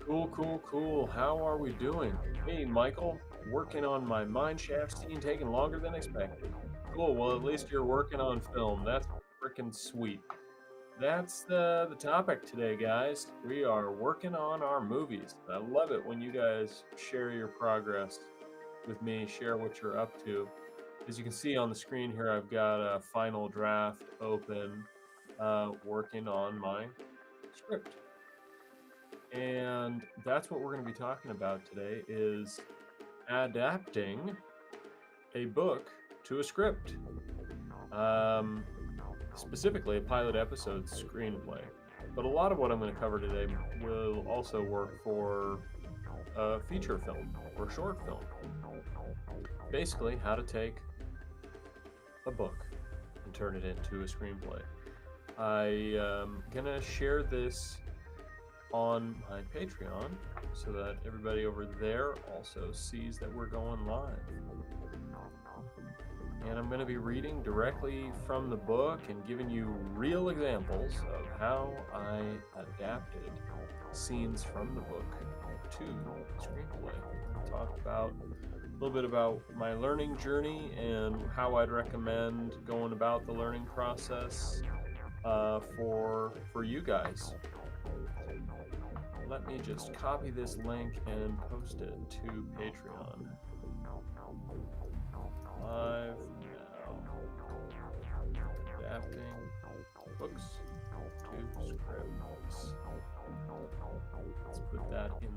Cool, cool, cool. How are we doing? Hey, Michael, working on my mine shaft scene taking longer than expected. Cool. Well, at least you're working on film. That's freaking sweet. That's the topic today, guys. We are working on our movies. I love it when you guys share your progress with me, share what you're up to. As you can see on the screen here, I've got a final draft open, working on my script. And that's what we're going to be talking about today is adapting a book to a script. Um, Specifically a pilot episode screenplay. But a lot of what I'm going to cover today will also work for a feature film or short film. Basically, how to take a book and turn it into a screenplay. I'm going to share this on my Patreon so that everybody over there also sees that we're going live. And I'm going to be reading directly from the book and giving you real examples of how I adapted scenes from the book to screenplay. I'm going to talk about a little bit about my learning journey and how I'd recommend going about the learning process for you guys. Let me just copy this link and post it to Patreon. Live now. Adapting books to scripts. Let's put that in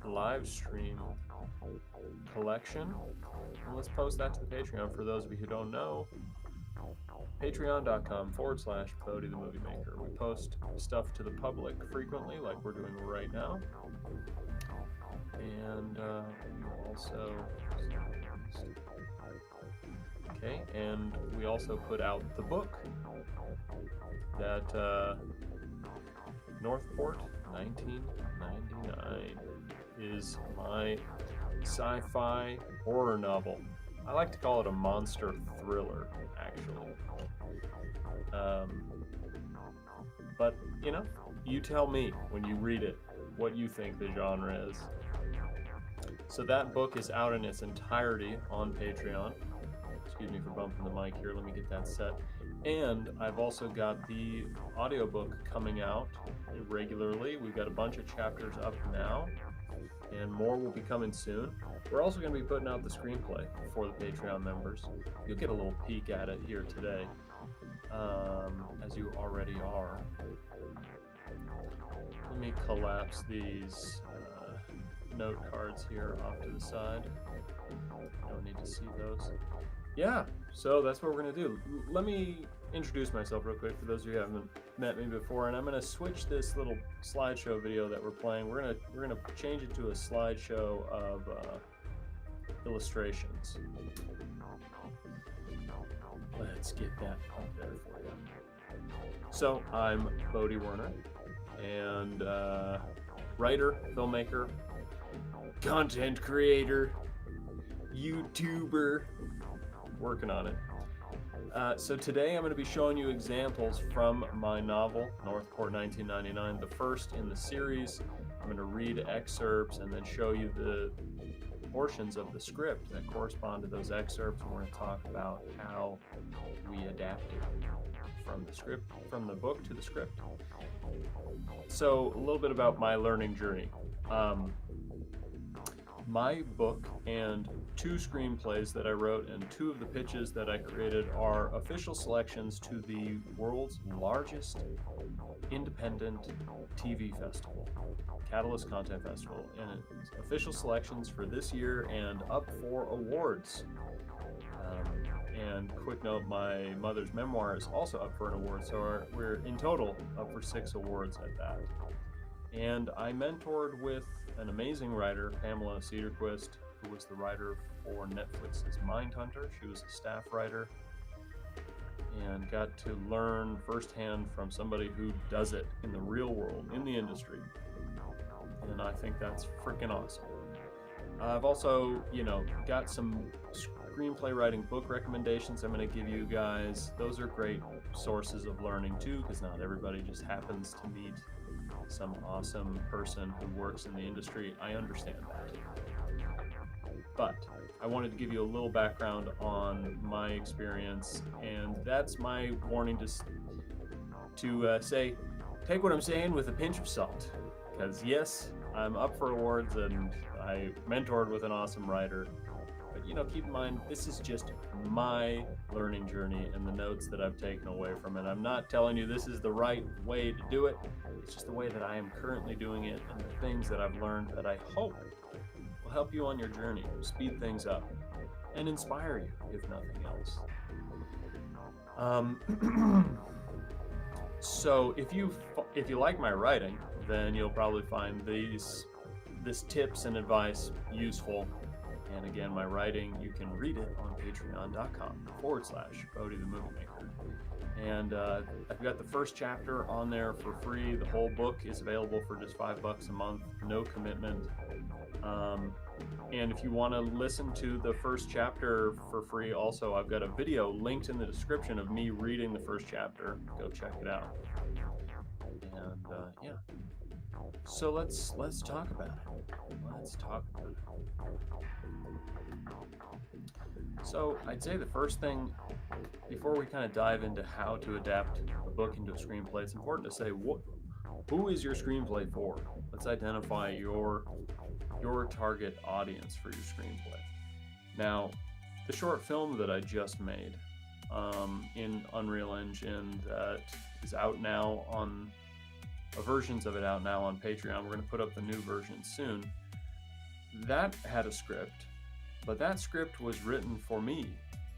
the live stream collection. And let's post that to the Patreon for those of you who don't know. Patreon.com/Bodhi the Movie Maker. We post stuff to the public frequently, like we're doing right now. And we also and we also put out the book that NØRTH PØRT 1999 is my sci-fi horror novel. I like to call it a monster thriller, actually. But, you know, you tell me when you read it what you think the genre is. So that book is out in its entirety on Patreon. Excuse me for bumping the mic here. Let me get that set. And I've also got the audiobook coming out regularly. We've got a bunch of chapters up now, and more will be coming soon. We're also going to be putting out the screenplay for the Patreon members. You'll get a little peek at it here today, as you already are. Let me collapse these note cards here off to the side. Don't need to see those. Yeah, so that's what we're going to do. Let me introduce myself real quick for those of you who haven't met me before, and I'm going to switch this little slideshow video that we're playing. We're gonna change it to a slideshow of illustrations. Let's get that up there for you. So I'm Bodhi Werner, and writer, filmmaker, content creator, YouTuber, working on it. So today I'm going to be showing you examples from my novel, NØRTH PØRT 1999, the first in the series. I'm going to read excerpts and then show you the portions of the script that correspond to those excerpts. We're going to talk about how we adapted from the script, from the book to the script. So a little bit about my learning journey. My book and 2 screenplays that I wrote and 2 of the pitches that I created are official selections to the world's largest independent TV festival, Catalyst Content Festival, and it's official selections for this year and up for awards. And quick note, my mother's memoir is also up for an award, so we're in total up for 6 awards at that. And I mentored with an amazing writer, Pamela Cederquist, who was the writer for Netflix's MindHunter. She was a staff writer and got to learn firsthand from somebody who does it in the real world, in the industry. And I think that's freaking awesome. I've also, got some screenplay writing book recommendations I'm going to give you guys. Those are great sources of learning too, because not everybody just happens to meet some awesome person who works in the industry. I understand that. But I wanted to give you a little background on my experience, and that's my warning to say, take what I'm saying with a pinch of salt. Because yes, I'm up for awards and I mentored with an awesome writer. But keep in mind, this is just my learning journey and the notes that I've taken away from it. I'm not telling you this is the right way to do it. It's just the way that I am currently doing it, and the things that I've learned that I hope will help you on your journey, speed things up, and inspire you, if nothing else. So if you like my writing, then you'll probably find this tips and advice useful. And again, my writing, you can read it on patreon.com/Bodhi the Movie Maker. And I've got the first chapter on there for free. The whole book is available for just $5 a month, no commitment. And if you want to listen to the first chapter for free, also I've got a video linked in the description of me reading the first chapter. Go check it out. And yeah, so let's talk about it. So I'd say the first thing, before we kind of dive into how to adapt a book into a screenplay, it's important to say, who is your screenplay for? Let's identify your target audience for your screenplay. Now, the short film that I just made in Unreal Engine that is out now on, versions of it out now on Patreon. We're going to put up the new version soon. That had a script, but that script was written for me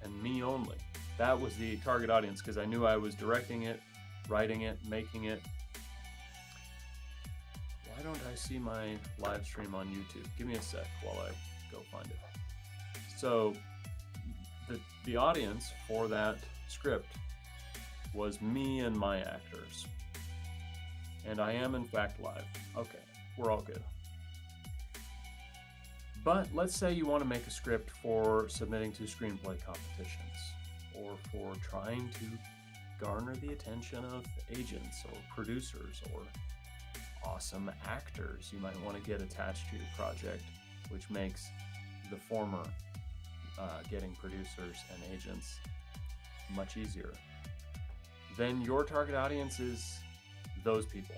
and me only. That was the target audience, because I knew I was directing it, writing it, making it. Why don't I see my live stream on YouTube? Give me a sec while I go find it. So the audience for that script was me and my actors. And I am in fact live. Okay, we're all good. But let's say you want to make a script for submitting to screenplay competitions, or for trying to garner the attention of agents or producers or awesome actors you might want to get attached to your project, which makes the former getting producers and agents much easier. Then your target audience is those people.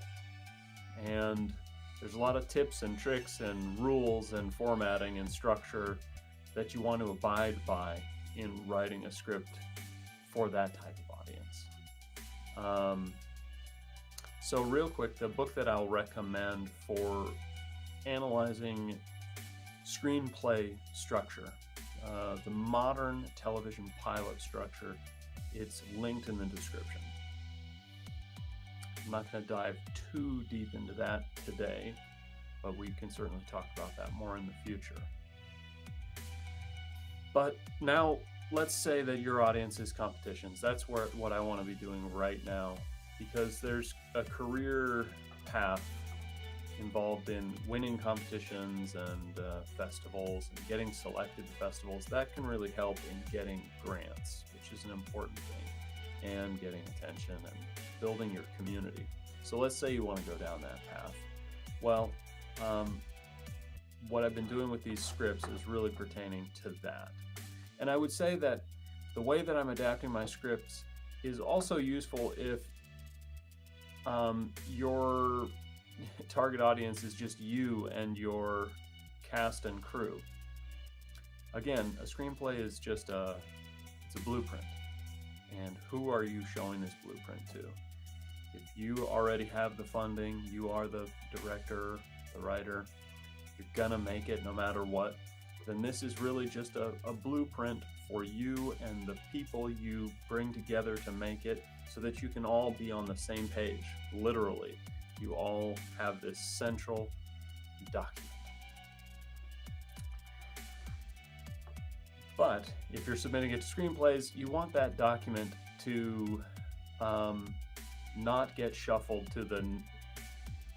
And there's a lot of tips and tricks and rules and formatting and structure that you want to abide by in writing a script for that type of audience. So real quick, the book that I'll recommend for analyzing screenplay structure, the modern television pilot structure, it's linked in the description. I'm not going to dive too deep into that today, but we can certainly talk about that more in the future. But now, let's say that your audience is competitions. That's what I want to be doing right now, because there's a career path involved in winning competitions and festivals and getting selected to festivals. That can really help in getting grants, which is an important thing, and getting attention and building your community. So let's say you want to go down that path. Well, what I've been doing with these scripts is really pertaining to that. And I would say that the way that I'm adapting my scripts is also useful if your target audience is just you and your cast and crew. Again, a screenplay is just it's a blueprint. And who are you showing this blueprint to? If you already have the funding, you are the director, the writer, you're gonna make it no matter what, then this is really just a blueprint for you and the people you bring together to make it, so that you can all be on the same page. Literally, you all have this central document. But if you're submitting it to Screenplays, you want that document to not get shuffled to the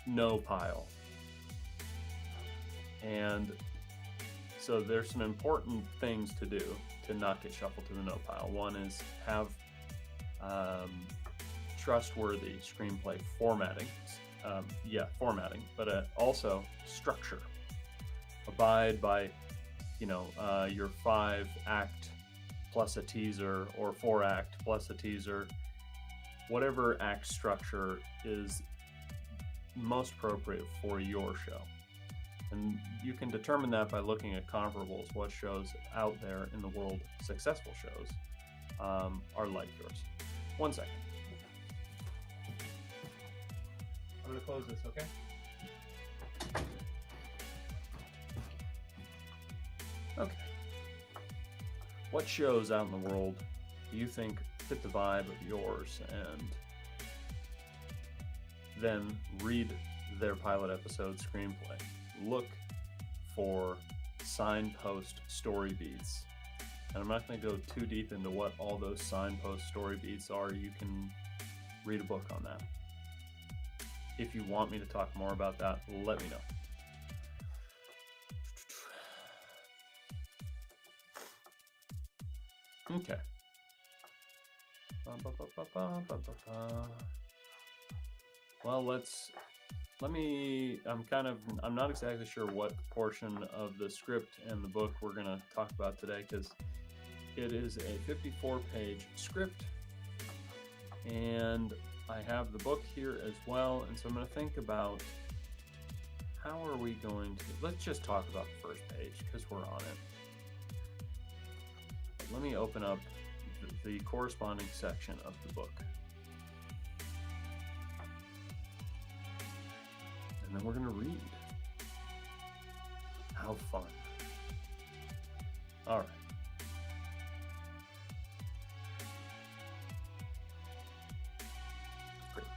no pile. And so there's some important things to do to not get shuffled to the no pile. One is have trustworthy screenplay formatting. Formatting, but also structure. Abide by, your 5-act plus a teaser, or 4-act plus a teaser. Whatever act structure is most appropriate for your show. And you can determine that by looking at comparables, what shows out there in the world, successful shows, are like yours. 1 second. I'm going to close this, okay? Okay. What shows out in the world do you think fit the vibe of yours? And then read their pilot episode screenplay. Look for signpost story beats. And I'm not going to go too deep into what all those signpost story beats are. You can read a book on that. If you want me to talk more about that, let me know. Okay. Well, I'm not exactly sure what portion of the script and the book we're going to talk about today, because it is a 54-page script, and I have the book here as well, and so I'm going to think about how are we going to, let's just talk about the first page because we're on it. Let me open up the corresponding section of the book. And then we're going to read. How fun. All right. Great.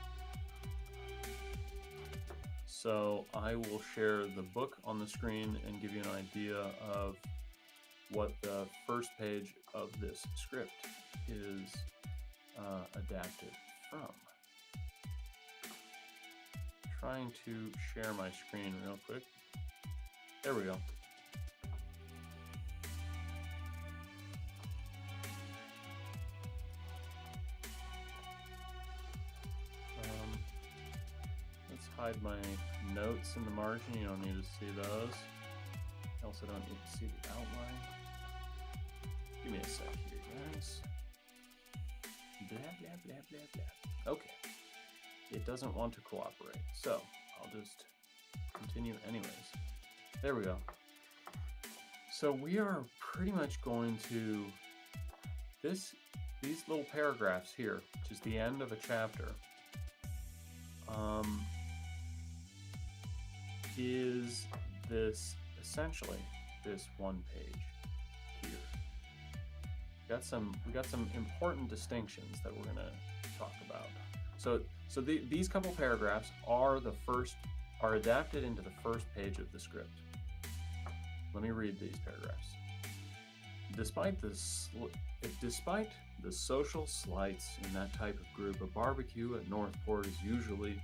So I will share the book on the screen and give you an idea of what the first page of this script is adapted from. Trying to share my screen real quick. There we go. Let's hide my notes in the margin. You don't need to see those. I also don't need to see the outline. Give me a sec here, guys. Blah, blah, blah, blah, blah. Okay. It doesn't want to cooperate, so I'll just continue anyways. There we go. So we are pretty much going to these little paragraphs here, which is the end of a chapter, is this essentially this one page here. We got some important distinctions that we're gonna talk about. So these couple paragraphs are adapted into the first page of the script. Let me read these paragraphs. Despite the social slights in that type of group, a barbecue at Northport is usually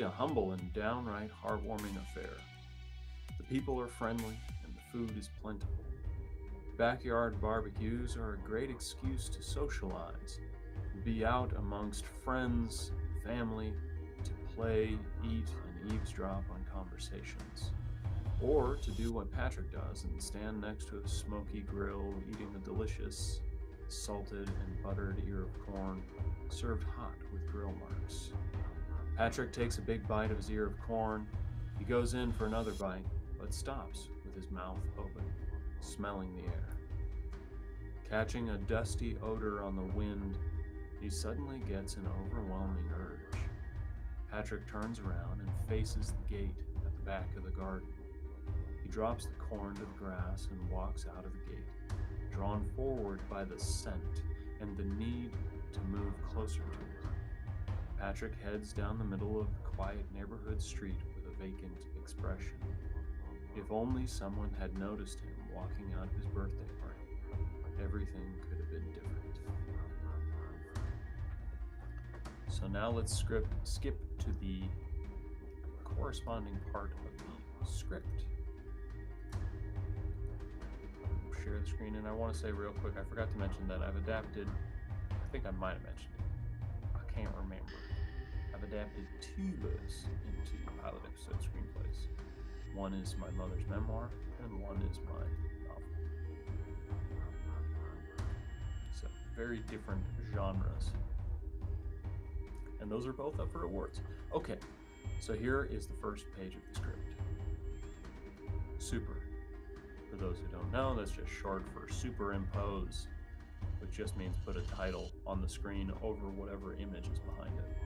a humble and downright heartwarming affair. The people are friendly and the food is plentiful. Backyard barbecues are a great excuse to socialize, be out amongst friends, family, to play, eat, and eavesdrop on conversations. Or to do what Patrick does and stand next to a smoky grill eating a delicious salted and buttered ear of corn served hot with grill marks. Patrick takes a big bite of his ear of corn. He goes in for another bite, but stops with his mouth open, smelling the air. Catching a dusty odor on the wind, he suddenly gets an overwhelming urge. Patrick turns around and faces the gate at the back of the garden. He drops the corn to the grass and walks out of the gate, drawn forward by the scent and the need to move closer to it. Patrick heads down the middle of the quiet neighborhood street with a vacant expression. If only someone had noticed him walking out of his birthday party, everything could have been different. So now let's skip to the corresponding part of the script. Share the screen, and I want to say real quick, I forgot to mention that I've adapted think I might have mentioned it. I can't remember. I've adapted 2 books into pilot episode screenplays. One is my mother's memoir, and one is my novel. So, very different genres. And those are both up for awards. Okay, so here is the first page of the script. Super. For those who don't know, that's just short for superimpose, which just means put a title on the screen over whatever image is behind it.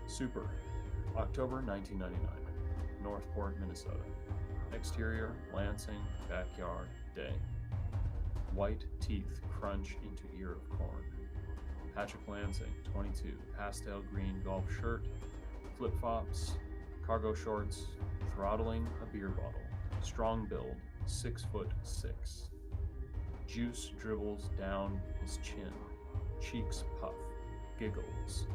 Super. October 1999. Northport, Minnesota. Exterior, Lansing, backyard, day. White teeth crunch into ear of corn. Patrick Lansing, 22, pastel green golf shirt, flip-flops, cargo shorts, throttling a beer bottle. Strong build, 6'6". Juice dribbles down his chin. Cheeks puff. Giggles.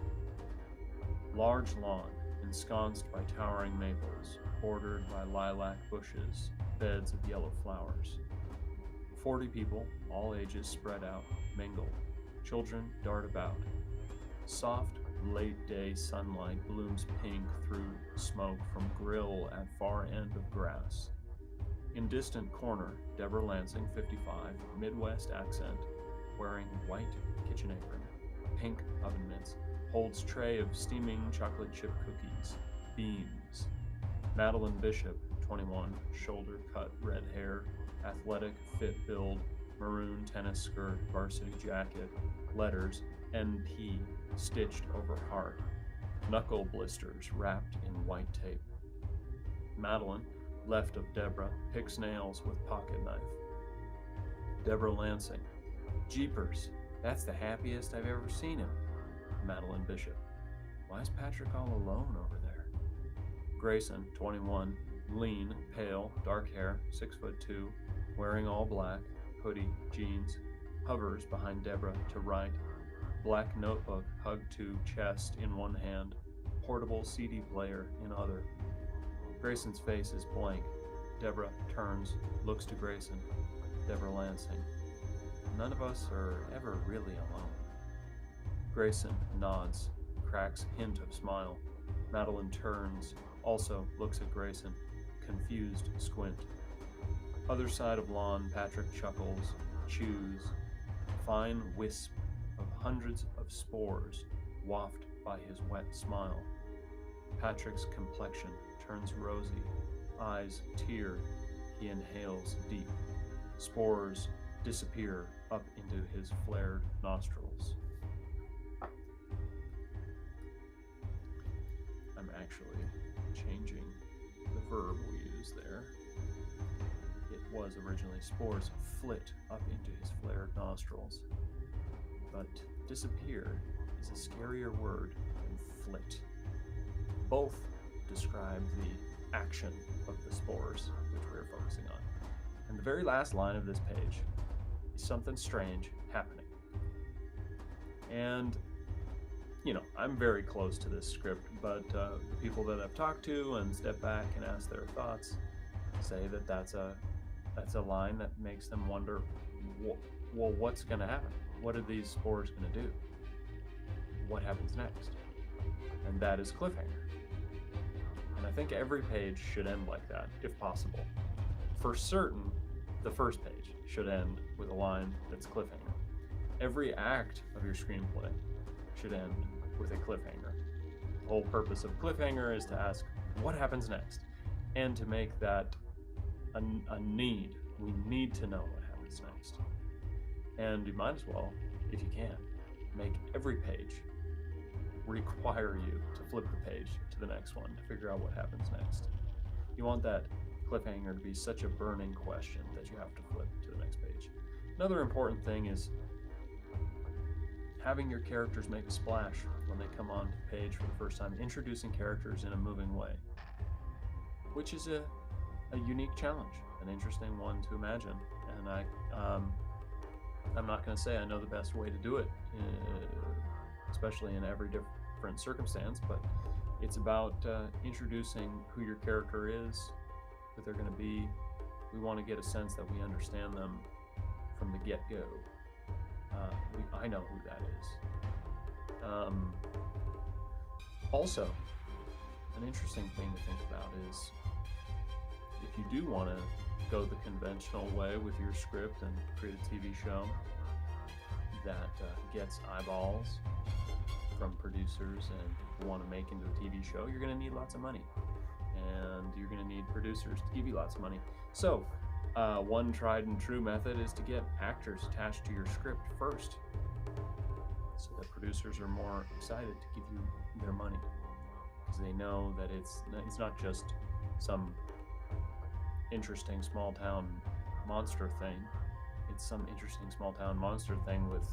Large lawn, ensconced by towering maples, bordered by lilac bushes, beds of yellow flowers. 40 people, all ages spread out, mingle. Children dart about. Soft, late-day sunlight blooms pink through smoke from grill at far end of grass. In distant corner, Deborah Lansing, 55, Midwest accent, wearing white kitchen apron, pink oven mitts, holds tray of steaming chocolate chip cookies, beans. Madeline Bishop, 21, shoulder cut red hair, athletic fit build, maroon tennis skirt, varsity jacket, letters NP stitched over heart, knuckle blisters wrapped in white tape. Madeline, left of Deborah, picks nails with pocket knife. Deborah Lansing, jeepers, that's the happiest I've ever seen him. Madeline Bishop, why is Patrick all alone over there? Grayson, 21, lean, pale, dark hair, 6'2", wearing all black, hoodie, jeans, hovers behind Deborah to right, black notebook hugged to chest in one hand, portable CD player in other. Grayson's face is blank. Deborah turns, looks to Grayson. Deborah Lansing, none of us are ever really alone. Grayson nods, cracks hint of smile. Madeline turns, also looks at Grayson, confused squint. Other side of lawn, Patrick chuckles, chews. Fine wisp of hundreds of spores waft by his wet smile. Patrick's complexion turns rosy, eyes tear. He inhales deep. Spores disappear up into his flared nostrils. I'm actually changing the verb we use there. It was originally spores flit up into his flared nostrils, but disappear is a scarier word than flit. Both describe the action of the spores, which we're focusing on. And the very last line of this page is something strange happening. And, you know, I'm very close to this script, but the people that I've talked to and stepped back and asked their thoughts say that that's a line that makes them wonder, well, what's going to happen? What are these spores going to do? What happens next? And that is cliffhanger. And I think every page should end like that, if possible. For certain, the first page should end with a line that's cliffhanger. Every act of your screenplay should end with a cliffhanger. The whole purpose of cliffhanger is to ask, what happens next? And to make that a need. We need to know what happens next. And you might as well, if you can, make every page require you to flip the page to the next one to figure out what happens next. You want that cliffhanger to be such a burning question that you have to flip to the next page. Another important thing is having your characters make a splash when they come onto the page for the first time, introducing characters in a moving way, which is a unique challenge, an interesting one to imagine. And I'm not going to say I know the best way to do it, especially in every different circumstance, but it's about introducing who your character is, who they're going to be. We want to get a sense that we understand them from the get-go. I know who that is. Also, an interesting thing to think about is if you do want to go the conventional way with your script and create a TV show that gets eyeballs from producers and want to make into a TV show, you're going to need lots of money. And you're going to need producers to give you lots of money. So, one tried and true method is to get actors attached to your script first, so that producers are more excited to give you their money, because they know that it's not just some interesting small town monster thing. It's some interesting small town monster thing with,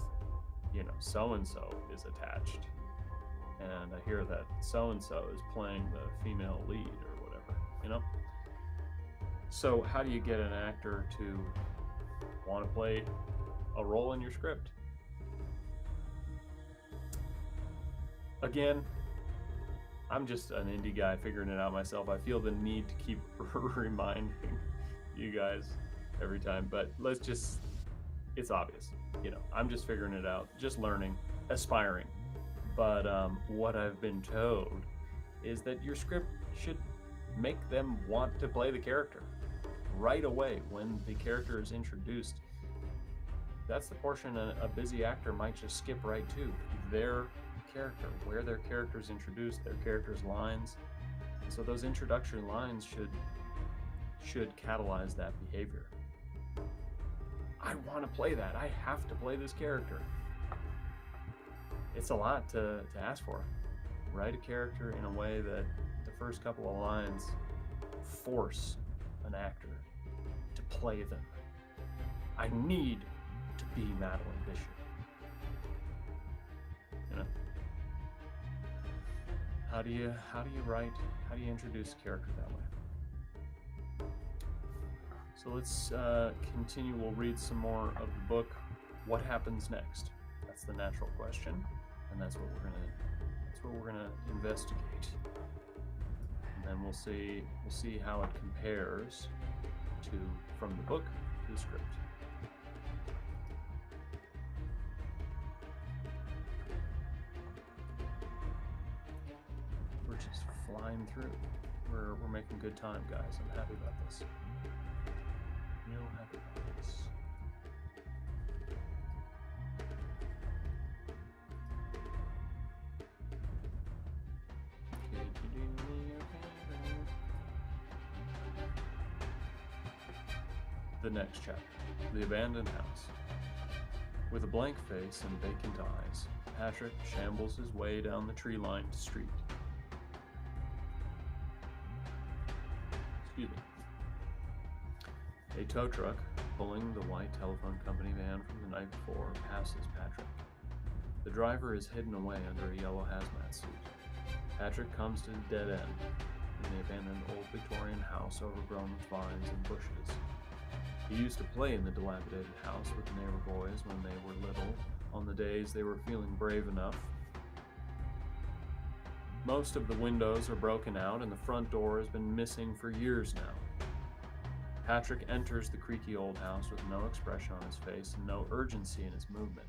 you know, so and so is attached, and I hear that so and so is playing the female lead or whatever, you know. So how do you get an actor to want to play a role in your script? Again, I'm just an indie guy figuring it out myself. I feel the need to keep reminding you guys every time, but it's obvious. You know, I'm just figuring it out, just learning, aspiring. But what I've been told is that your script should make them want to play the character right away when the character is introduced. That's the portion a busy actor might just skip right to. Their character, where their character is introduced, their character's lines. And so those introductory lines should catalyze that behavior. I want to play that. I have to play this character. It's a lot to ask for. Write a character in a way that the first couple of lines force an actor to play them. I need to be Madeline Bishop. You know? How do you introduce a character that way? So let's continue. We'll read some more of the book. What happens next? That's the natural question, and that's what we're gonna investigate. And then we'll see how it compares from the book to the script. We're just flying through. We're making good time, guys. I'm happy about this. Real happy about this. The next chapter, the abandoned house. With a blank face and vacant eyes, Patrick shambles his way down the tree-lined street. Excuse me. A tow truck pulling the white telephone company van from the night before passes Patrick. The driver is hidden away under a yellow hazmat suit. Patrick comes to a dead end in the abandoned old Victorian house overgrown with vines and bushes. He used to play in the dilapidated house with the neighbor boys when they were little, on the days they were feeling brave enough. Most of the windows are broken out and the front door has been missing for years now. Patrick enters the creaky old house with no expression on his face and no urgency in his movement.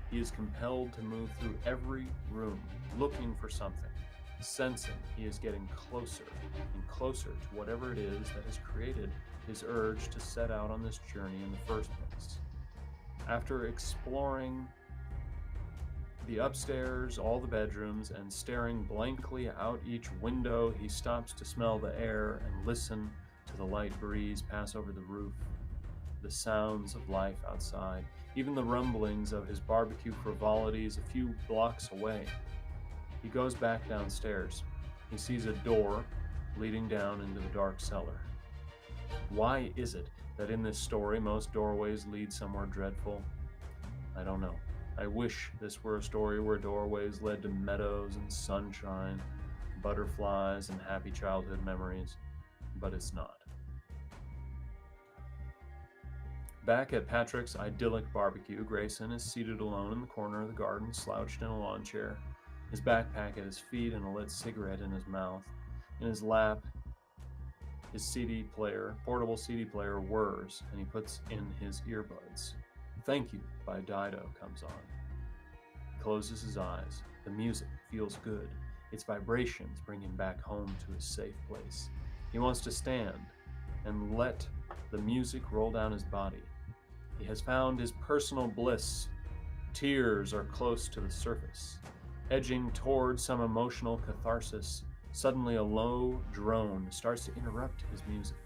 He is compelled to move through every room, looking for something, sensing he is getting closer and closer to whatever it is that has created his urge to set out on this journey in the first place. After exploring the upstairs, all the bedrooms, and staring blankly out each window, he stops to smell the air and listen to the light breeze pass over the roof, the sounds of life outside, even the rumblings of his barbecue frivolities a few blocks away. He goes back downstairs. He sees a door leading down into the dark cellar. Why is it that in this story most doorways lead somewhere dreadful? I don't know. I wish this were a story where doorways led to meadows and sunshine, butterflies and happy childhood memories, but it's not. Back at Patrick's idyllic barbecue, Grayson is seated alone in the corner of the garden, slouched in a lawn chair, his backpack at his feet and a lit cigarette in his mouth. In his lap, his portable CD player whirs, and he puts in his earbuds. Thank You by Dido comes on. He closes his eyes. The music feels good. Its vibrations bring him back home to his safe place. He wants to stand and let the music roll down his body. He has found his personal bliss. Tears are close to the surface, edging toward some emotional catharsis. Suddenly a low drone starts to interrupt his music.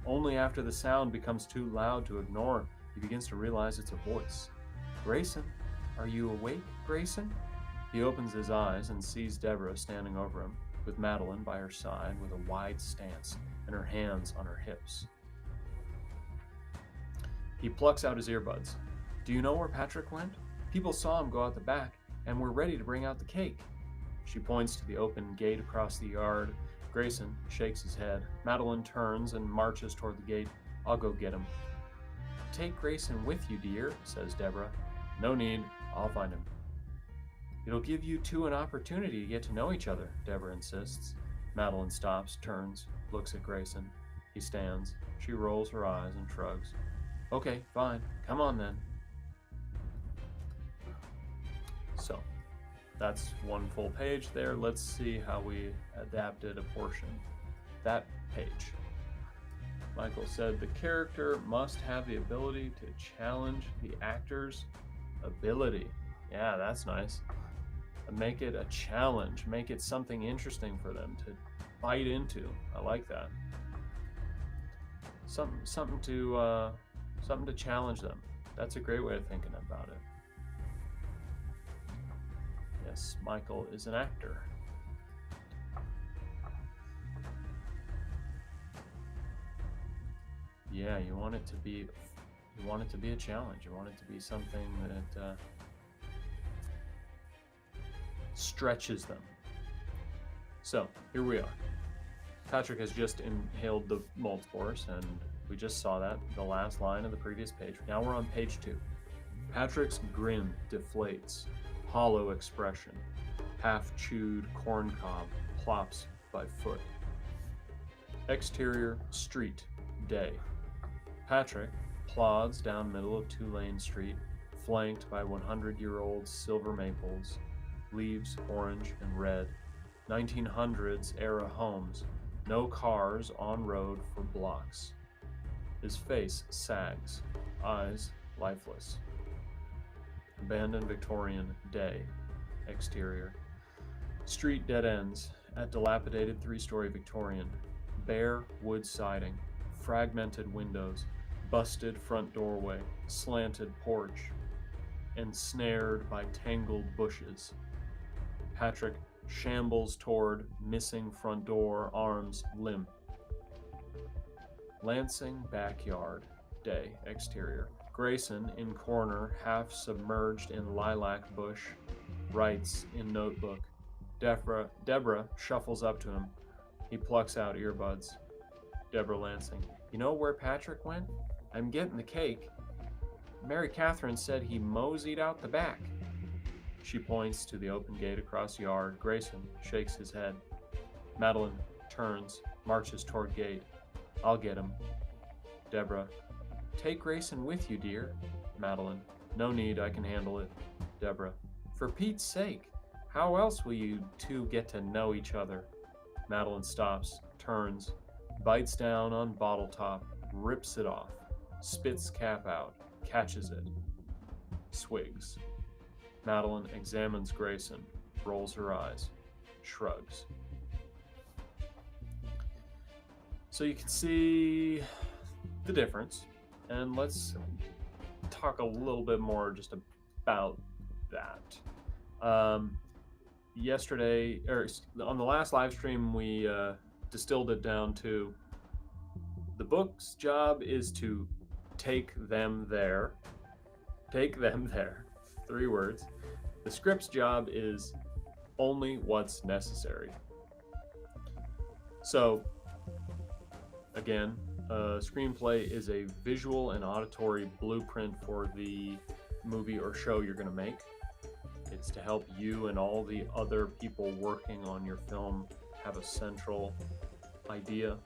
Only after the sound becomes too loud to ignore, he begins to realize it's a voice. Grayson, are you awake, Grayson? He opens his eyes and sees Deborah standing over him, with Madeline by her side with a wide stance and her hands on her hips. He plucks out his earbuds. Do you know where Patrick went? People saw him go out the back, and were ready to bring out the cake. She points to the open gate across the yard. Grayson shakes his head. Madeline turns and marches toward the gate. I'll go get him. Take Grayson with you, dear, says Deborah. No need. I'll find him. It'll give you two an opportunity to get to know each other, Deborah insists. Madeline stops, turns, looks at Grayson. He stands. She rolls her eyes and shrugs. Okay, fine. Come on then. So, that's one full page there. Let's see how we adapted a portion. That page. Michael said the character must have the ability to challenge the actor's ability. Yeah, that's nice. Make it a challenge. Make it something interesting for them to bite into. I like that. Something to challenge them. That's a great way of thinking about it. Yes, Michael is an actor. Yeah, you want it to be a challenge. You want it to be something that stretches them. So here we are. Patrick has just inhaled the multiverse, and we just saw that, the last line of the previous page. Now we're on page 2. Patrick's grin deflates, hollow expression. Half-chewed corn cob plops by foot. Exterior, street, day. Patrick plods down middle of 2-lane street, flanked by 100-year-old silver maples, leaves orange and red, 1900s era homes, no cars on road for blocks. His face sags, eyes lifeless. Abandoned Victorian day, exterior. Street dead ends at dilapidated 3-story Victorian, bare wood siding, fragmented windows, busted front doorway, slanted porch, ensnared by tangled bushes. Patrick shambles toward missing front door, arms limp. Lansing backyard, day, exterior. Grayson in corner, half submerged in lilac bush, writes in notebook. Deborah shuffles up to him. He plucks out earbuds. Deborah Lansing. You know where Patrick went? I'm getting the cake. Mary Catherine said he moseyed out the back. She points to the open gate across the yard. Grayson shakes his head. Madeline turns, marches toward gate. I'll get him. Deborah. Take Grayson with you, dear. Madeline. No need, I can handle it. Deborah. For Pete's sake, how else will you two get to know each other? Madeline stops, turns, bites down on bottle top, rips it off, spits cap out, catches it, swigs. Madeline examines Grayson, rolls her eyes, shrugs. So you can see the difference, and let's talk a little bit more just about that. Yesterday, or on the last live stream, we distilled it down to the book's job is to take them there. Take them there. 3 words. The script's job is only what's necessary. So, again, a screenplay is a visual and auditory blueprint for the movie or show you're going to make. It's to help you and all the other people working on your film have a central idea,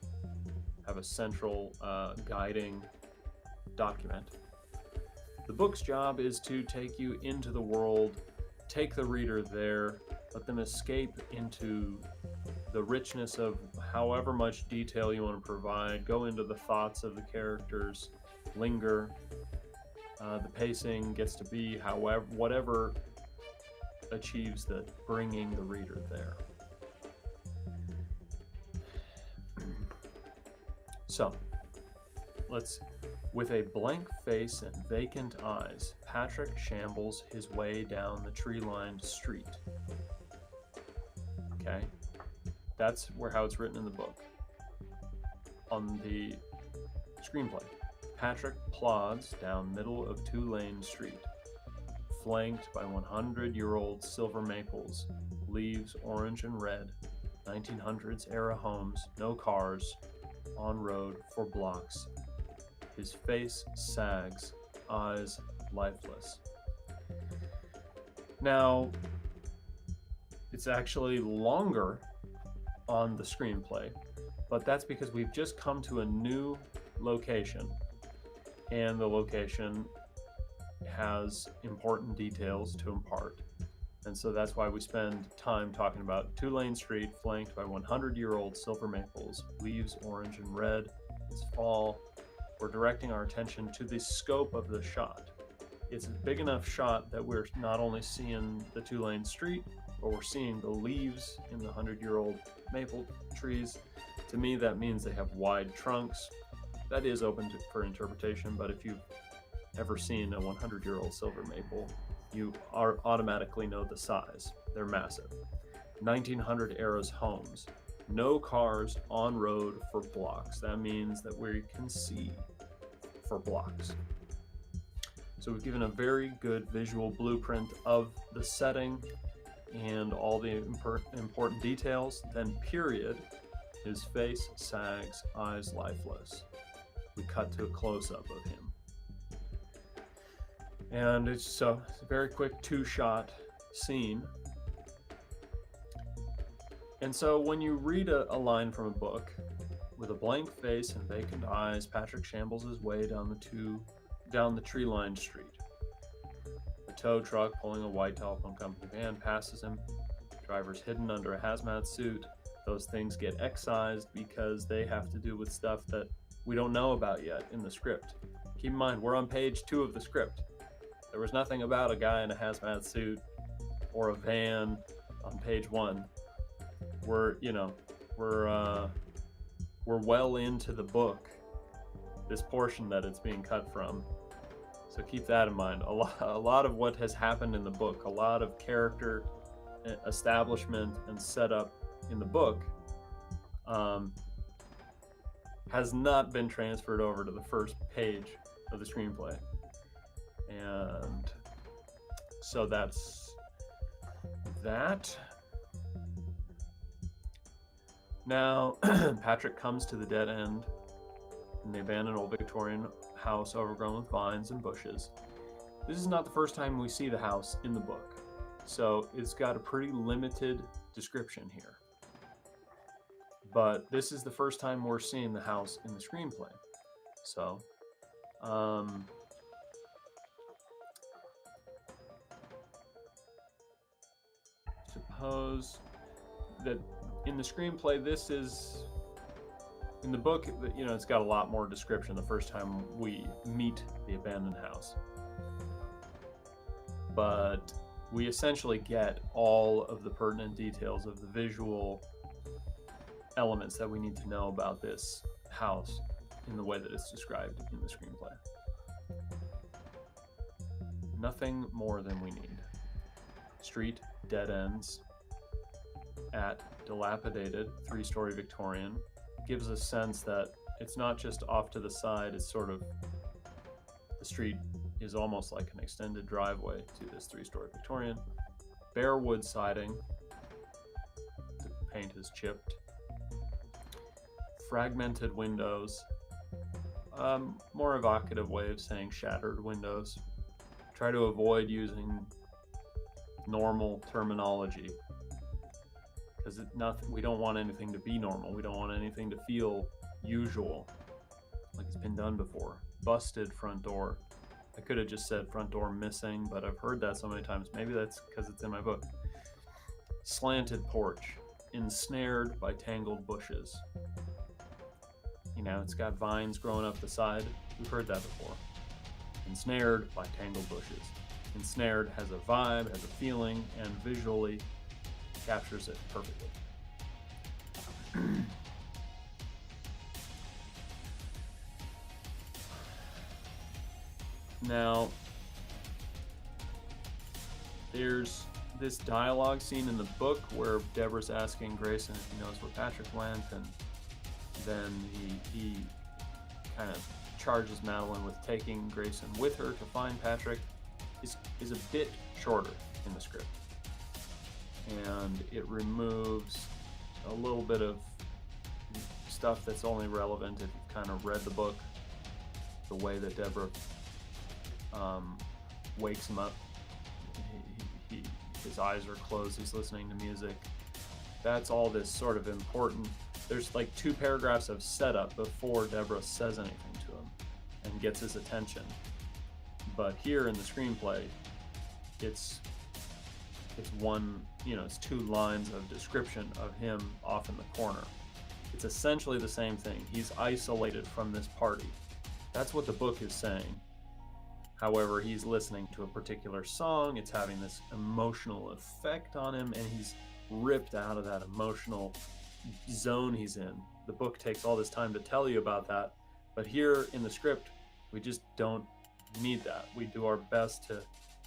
have a central guiding document. The book's job is to take you into the world, take the reader there, let them escape into the richness of however much detail you want to provide, go into the thoughts of the characters, linger. The pacing gets to be however, whatever achieves the bringing the reader there. So, with a blank face and vacant eyes, Patrick shambles his way down the tree-lined street. Okay, that's how it's written in the book. On the screenplay, Patrick plods down middle of two-lane street, flanked by 100-year-old silver maples, leaves orange and red, 1900s era homes, no cars, on road for blocks. His face sags, eyes lifeless. Now, it's actually longer on the screenplay, but that's because we've just come to a new location, and the location has important details to impart. And so that's why we spend time talking about two-lane street flanked by 100-year-old silver maples, leaves orange and red. It's fall. We're directing our attention to the scope of the shot. It's a big enough shot that we're not only seeing the two-lane street, but we're seeing the leaves in the 100-year-old maple trees. To me, that means they have wide trunks. That is open for interpretation, but if you've ever seen a 100-year-old silver maple, you automatically know the size. They're massive. 1900 era's homes. No cars on road for blocks. That means that we can see for blocks. So we've given a very good visual blueprint of the setting and all the important details. Then period, his face sags, eyes lifeless. We cut to a close-up of him. And it's a very quick two-shot scene. And so when you read a line from a book, with a blank face and vacant eyes, Patrick shambles his way down the tree-lined street. A tow truck pulling a white telephone company van passes him. Driver's hidden under a hazmat suit. Those things get excised because they have to do with stuff that we don't know about yet in the script. Keep in mind, we're on page 2 of the script. There was nothing about a guy in a hazmat suit or a van on page 1. We're well into the book, this portion that it's being cut from. So keep that in mind. A lot of what has happened in the book, a lot of character establishment and setup in the book has not been transferred over to the first page of the screenplay. And so that's that. Now, Patrick comes to the dead end in the abandoned old Victorian house overgrown with vines and bushes. This is not the first time we see the house in the book, so it's got a pretty limited description here. But this is the first time we're seeing the house in the screenplay. So, suppose that in the screenplay, in the book, it's got a lot more description the first time we meet the abandoned house. But we essentially get all of the pertinent details of the visual elements that we need to know about this house in the way that it's described in the screenplay. Nothing more than we need. Street, dead ends, at dilapidated 3-story Victorian, gives a sense that it's not just off to the side, it's sort of, the street is almost like an extended driveway to this 3-story Victorian. Bare wood siding, the paint is chipped. Fragmented windows, more evocative way of saying shattered windows. Try to avoid using normal terminology, because we don't want anything to be normal. We don't want anything to feel usual, like it's been done before. Busted front door, I could have just said front door missing, but I've heard that so many times. Maybe that's because it's in my book. Slanted porch, ensnared by tangled bushes. You know, it's got vines growing up the side. We've heard that before. Ensnared by tangled bushes. Ensnared has a vibe, has a feeling, and visually captures it perfectly. Now, there's this dialogue scene in the book where Deborah's asking Grayson if he knows where Patrick went, and then he kind of charges Madeline with taking Grayson with her to find Patrick. Is a bit shorter in the script, and it removes a little bit of stuff that's only relevant if you've kind of read the book. The way that Deborah wakes him up, his eyes are closed, he's listening to music. That's all this sort of important. There's like 2 paragraphs of setup before Deborah says anything to him and gets his attention. But here in the screenplay, it's one, you know, it's 2 lines of description of him off in the corner. It's essentially the same thing. He's isolated from this party. That's what the book is saying. However, he's listening to a particular song. It's having this emotional effect on him, and he's ripped out of that emotional zone he's in. The book takes all this time to tell you about that, but here in the script, we just don't need that. We do our best to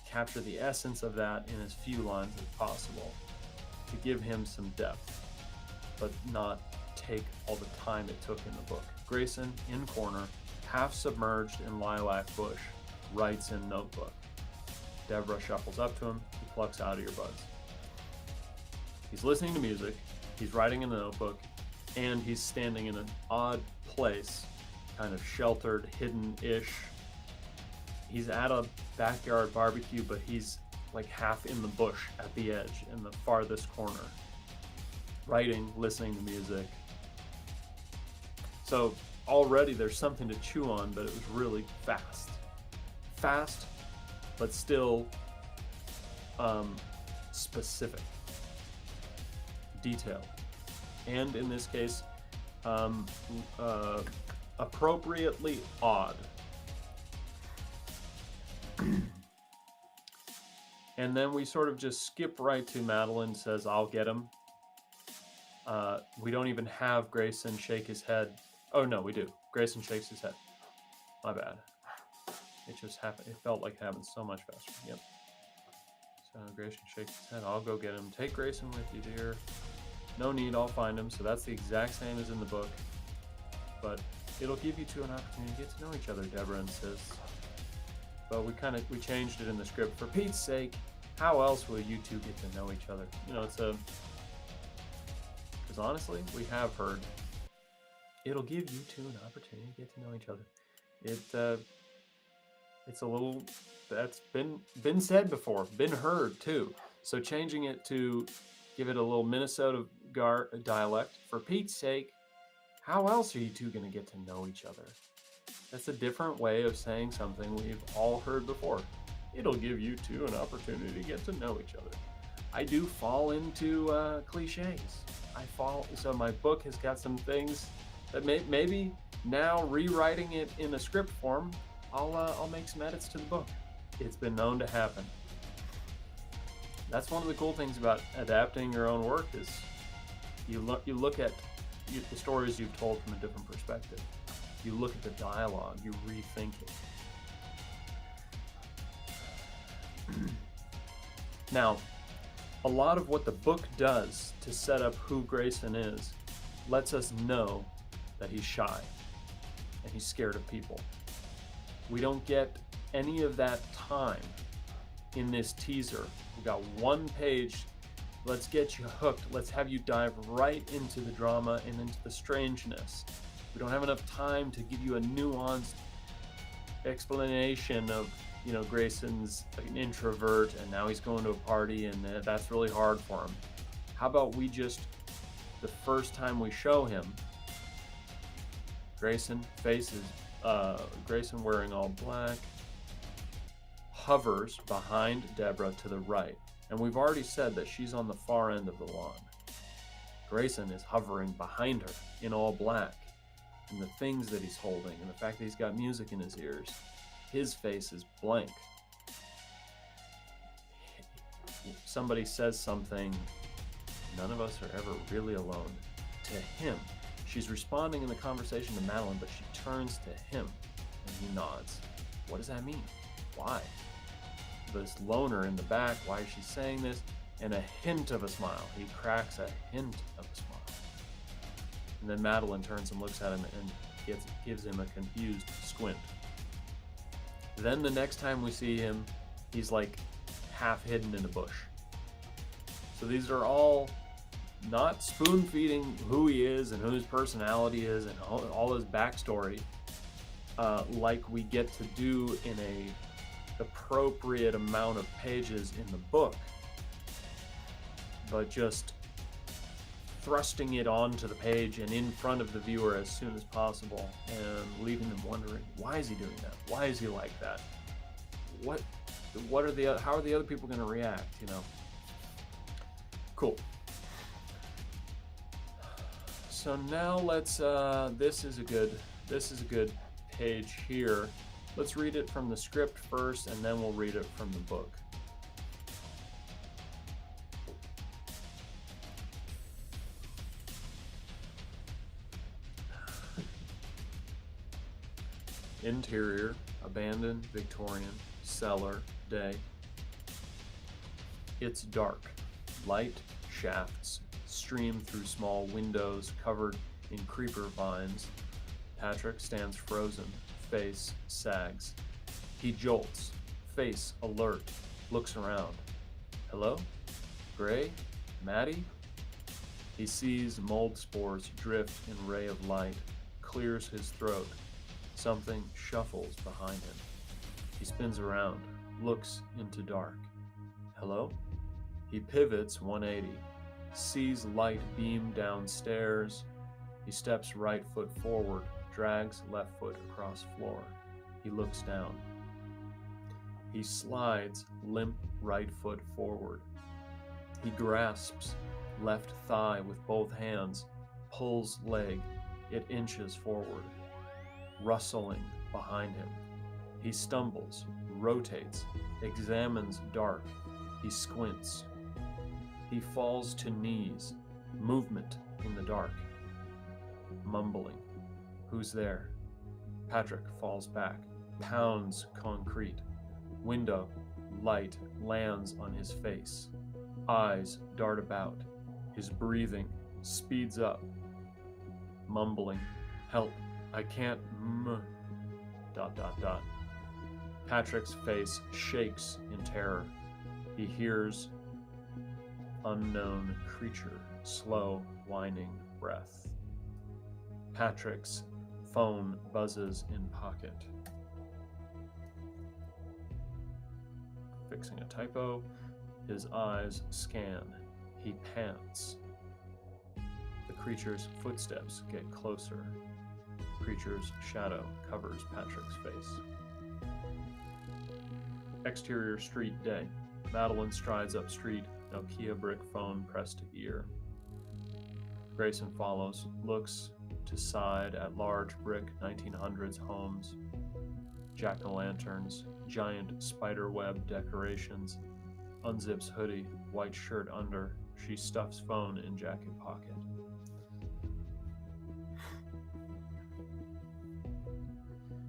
capture the essence of that in as few lines as possible to give him some depth, but not take all the time it took in the book. Grayson, in corner, half submerged in lilac bush, writes in notebook. Deborah shuffles up to him, he plucks out earbuds. He's listening to music, he's writing in the notebook, and he's standing in an odd place, kind of sheltered, hidden-ish. He's at a backyard barbecue, but he's like half in the bush at the edge, in the farthest corner. Writing, listening to music. So already there's something to chew on, but it was really fast. Fast, but still specific, detailed, and in this case, appropriately odd. And then we sort of just skip right to Madeline says, "I'll get him." We don't even have Grayson shake his head. Oh no, we do. Grayson shakes his head. My bad. It just happened. It felt like it happened so much faster. Yep. So Grayson shakes his head. "I'll go get him. Take Grayson with you, dear." "No need, I'll find him." So that's the exact same as in the book. But it'll give you 2 an opportunity to get to know each other, Deborah insists. But we changed it in the script. "For Pete's sake, how else will you 2 get to know each other?" You know, it's a... Because honestly, we have heard, "It'll give you 2 an opportunity to get to know each other." It's a little, that's been said before, been heard too. So changing it to give it a little Minnesota dialect. "For Pete's sake, how else are you 2 going to get to know each other?" That's a different way of saying something we've all heard before. "It'll give you 2 an opportunity to get to know each other." I do fall into cliches. So my book has got some things that maybe now rewriting it in a script form, I'll make some edits to the book. It's been known to happen. That's one of the cool things about adapting your own work is you look at the stories you've told from a different perspective. You look at the dialogue, you rethink it. Now, a lot of what the book does to set up who Grayson is lets us know that he's shy and he's scared of people. We don't get any of that time in this teaser. We got 1 page. Let's get you hooked. Let's have you dive right into the drama and into the strangeness. We don't have enough time to give you a nuanced explanation of, you know, Grayson's an introvert and now he's going to a party and that's really hard for him. How about we just, the first time we show him, Grayson wearing all black, hovers behind Deborah to the right. And we've already said that she's on the far end of the lawn. Grayson is hovering behind her in all black. And the things that he's holding and the fact that he's got music in his ears, his face is blank. Somebody says something, none of us are ever really alone, to him. She's responding in the conversation to Madeline, but she turns to him and he nods. What does that mean? Why? This loner in the back, why is she saying this? And a hint of a smile. He cracks a hint of a smile. And then Madeline turns and looks at him and gives him a confused squint. Then the next time we see him, he's like half hidden in a bush. So these are all not spoon feeding who he is and who his personality is and all his backstory, like we get to do in a appropriate amount of pages in the book, but just thrusting it onto the page and in front of the viewer as soon as possible and leaving them wondering, why is he doing that? Why is he like that? How are the other people going to react, you know? Cool. So now let's this is a good page here. Let's read it from the script first, and then we'll read it from the book. Interior, abandoned Victorian, cellar, day. It's dark. Light shafts stream through small windows covered in creeper vines. Patrick stands frozen. Face sags. He jolts, face alert, looks around. Hello? Gray? Maddie? He sees mold spores drift in ray of light, clears his throat. Something shuffles behind him. He spins around, looks into dark. Hello? He pivots 180, sees light beam downstairs. He steps right foot forward, drags left foot across floor. He looks down. He slides limp right foot forward. He grasps left thigh with both hands, pulls leg. It inches forward, rustling behind him. He stumbles, rotates, examines dark. He squints. He falls to knees, movement in the dark. Mumbling. Who's there? Patrick falls back, pounds concrete. Window, light lands on his face. Eyes dart about. His breathing speeds up. Mumbling. Help, I can't ... Patrick's face shakes in terror. He hears unknown creature, slow, whining breath. Patrick's phone buzzes in pocket. Fixing a typo. His eyes scan. He pants. The creature's footsteps get closer. The creature's shadow covers Patrick's face. Exterior street day. Madeline strides up street, Nokia brick phone pressed to ear. Grayson follows, looks to side at large brick 1900s homes, jack-o'-lanterns, giant spiderweb decorations, unzips hoodie, white shirt under. She stuffs phone in jacket pocket.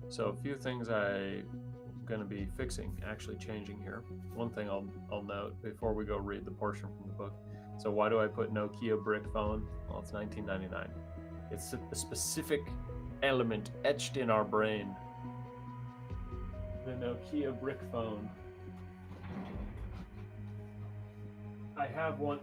So a few things I'm going to be fixing, actually changing here. One thing I'll note before we go read the portion from the book. So why do I put Nokia brick phone? Well, it's 1999. It's a specific element etched in our brain. The Nokia brick phone. I have one.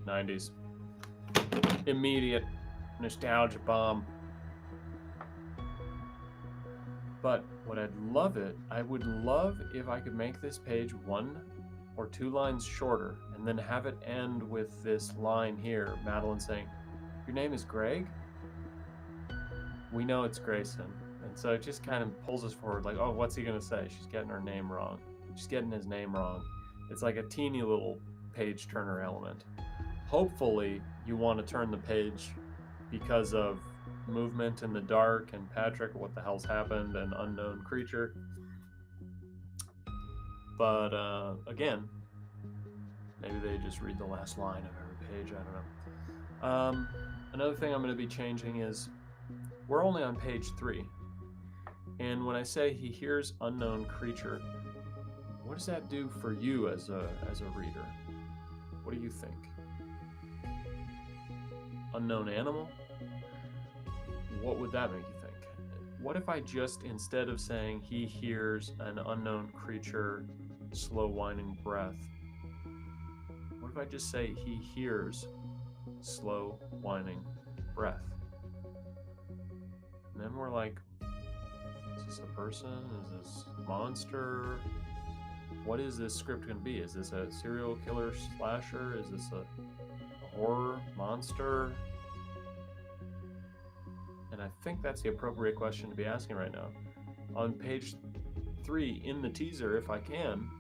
'90s. Immediate nostalgia bomb. But what I would love if I could make this page one or 2 lines shorter, and then have it end with this line here, Madeline saying, "Your name is Greg?" We know it's Grayson. And so it just kind of pulls us forward, like, oh, what's he gonna say? She's getting her name wrong. She's getting his name wrong. It's like a teeny little page turner element. Hopefully you want to turn the page because of movement in the dark and Patrick, what the hell's happened, and unknown creature. But again, maybe they just read the last line of every page, I don't know. Another thing I'm going to be changing is we're only on page 3. And when I say he hears unknown creature, what does that do for you as a reader? What do you think? Unknown animal? What would that make you think? What if I just, instead of saying he hears an unknown creature, slow whining breath, what if I just say he hears slow whining breath? And then we're like, is this a person? Is this a monster? What is this script going to be? Is this a serial killer slasher? Is this a horror monster? And I think that's the appropriate question to be asking right now. On page 3 in the teaser, if I can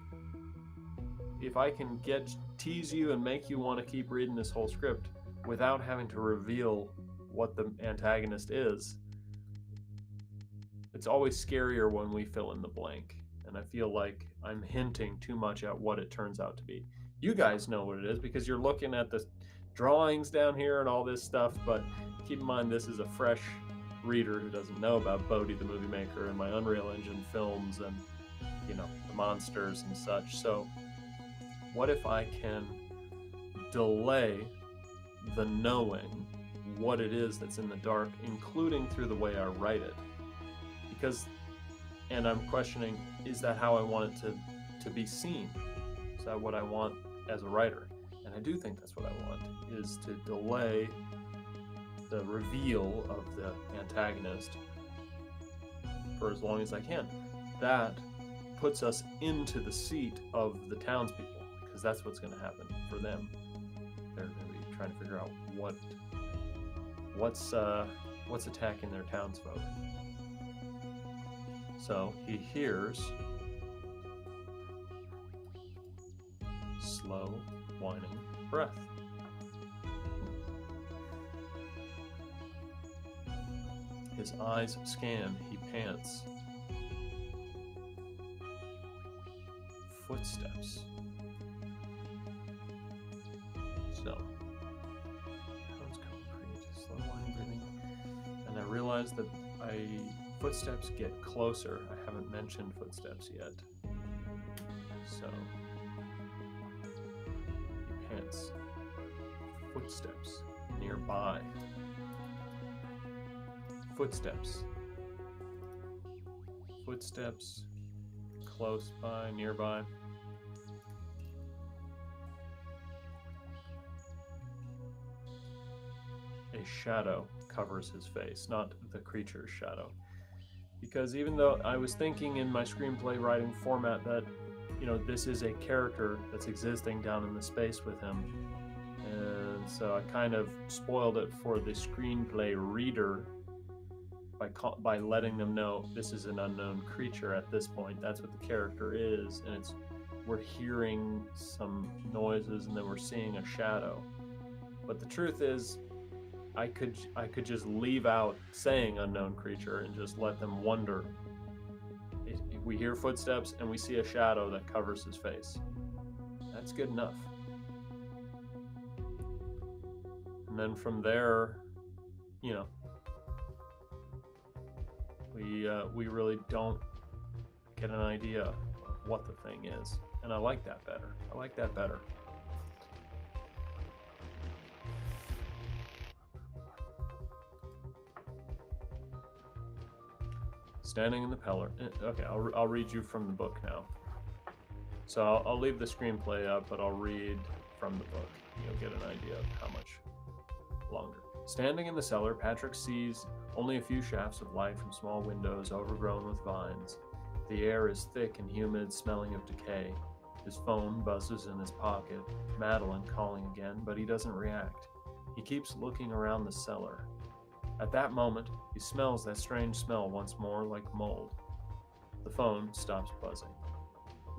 tease you and make you want to keep reading this whole script without having to reveal what the antagonist is, it's always scarier when we fill in the blank. And I feel like I'm hinting too much at what it turns out to be. You guys know what it is because you're looking at the drawings down here and all this stuff, but keep in mind this is a fresh reader who doesn't know about Bodhi the movie maker and my Unreal Engine films and, you know, the monsters and such. So what if I can delay the knowing what it is that's in the dark, including through the way I write it? Because, and I'm questioning, is that how I want it to be seen? Is that what I want as a writer? And I do think that's what I want, is to delay the reveal of the antagonist for as long as I can. That puts us into the seat of the townspeople, because that's what's going to happen for them. They're going to be trying to figure out what's attacking their townsfolk. So he hears slow whining breath. His eyes scan, he pants. Footsteps. So, sounds concrete, slow whining breathing. And I realize that footsteps get closer. I haven't mentioned footsteps yet. So, he pants. Footsteps nearby. Footsteps. Footsteps close by, nearby. A shadow covers his face, not the creature's shadow. Because even though I was thinking in my screenplay writing format that, you know, this is a character that's existing down in the space with him, and so I kind of spoiled it for the screenplay reader by letting them know this is an unknown creature at this point. That's what the character is, and we're hearing some noises and then we're seeing a shadow. But the truth is, I could just leave out saying unknown creature and just let them wonder. If we hear footsteps and we see a shadow that covers his face, that's good enough. And then from there, you know, we really don't get an idea of what the thing is. And I like that better. I like that better. Standing in the pillar. Okay, I'll read you from the book now. So I'll leave the screenplay up, but I'll read from the book. You'll get an idea of how much longer. Standing in the cellar, Patrick sees only a few shafts of light from small windows overgrown with vines. The air is thick and humid, smelling of decay. His phone buzzes in his pocket. Madeline calling again, but he doesn't react. He keeps looking around the cellar. At that moment, he smells that strange smell once more, like mold. The phone stops buzzing.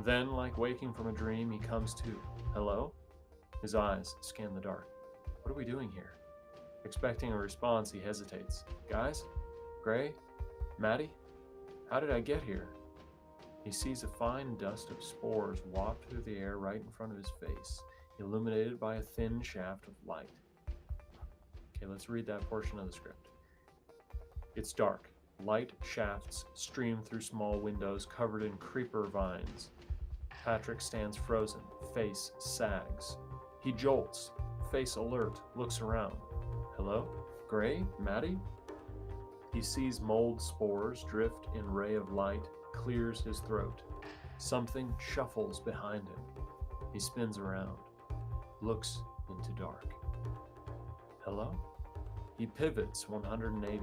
Then, like waking from a dream, he comes to. Hello? His eyes scan the dark. What are we doing here? Expecting a response, he hesitates. Guys? Gray? Maddie? How did I get here? He sees a fine dust of spores waft through the air right in front of his face, illuminated by a thin shaft of light. Okay, let's read that portion of the script. It's dark. Light shafts stream through small windows covered in creeper vines. Patrick stands frozen, face sags. He jolts, face alert, looks around. Hello? Gray? Maddie? He sees mold spores drift in ray of light, clears his throat. Something shuffles behind him. He spins around, looks into dark. Hello? He pivots 180,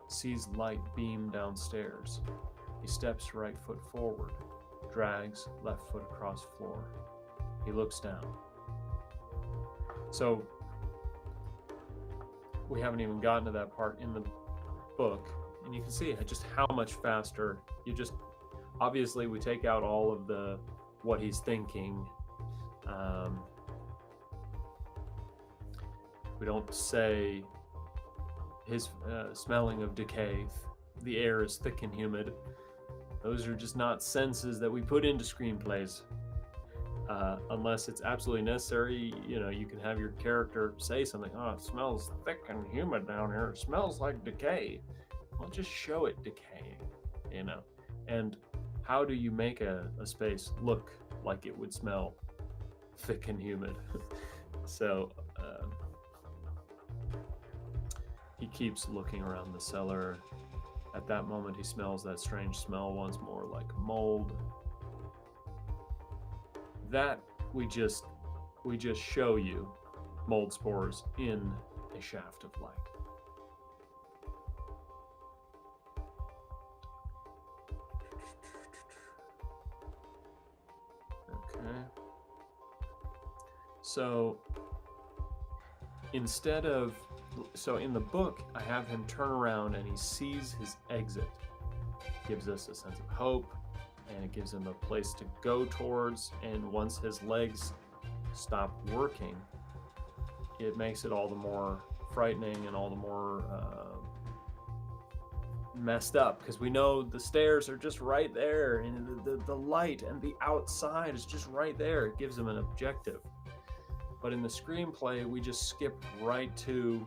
sees light beam downstairs. He steps right foot forward, drags left foot across floor. He looks down. So, we haven't even gotten to that part in the book, and you can see just how much faster obviously we take out all of the what he's thinking. We don't say his smelling of decay, the air is thick and humid. Those are just not senses that we put into screenplays. Unless it's absolutely necessary, you can have your character say something. Oh, it smells thick and humid down here. It smells like decay. Well, just show it decaying, And how do you make a space look like it would smell thick and humid? So he keeps looking around the cellar. At that moment, he smells that strange smell once more, like mold. That we just show you mold spores in a shaft of light. Okay. So in the book, I have him turn around and he sees his exit. Gives us a sense of hope, and it gives him a place to go towards, and once his legs stop working, it makes it all the more frightening and all the more messed up, because we know the stairs are just right there, and the light and the outside is just right there. It gives him an objective. But in the screenplay, we just skip right to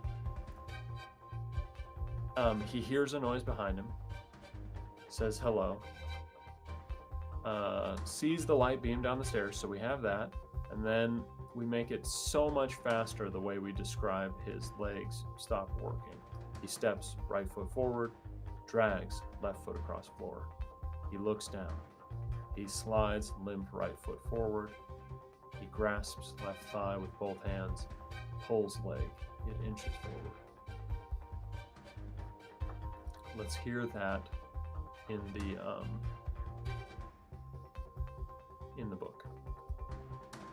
he hears a noise behind him, says hello, sees the light beam down the stairs, so we have that, and then we make it so much faster the way we describe his legs stop working. He steps right foot forward, drags left foot across floor. He looks down. He slides limp right foot forward. He grasps left thigh with both hands, pulls leg, it inches forward. Let's hear that in the book.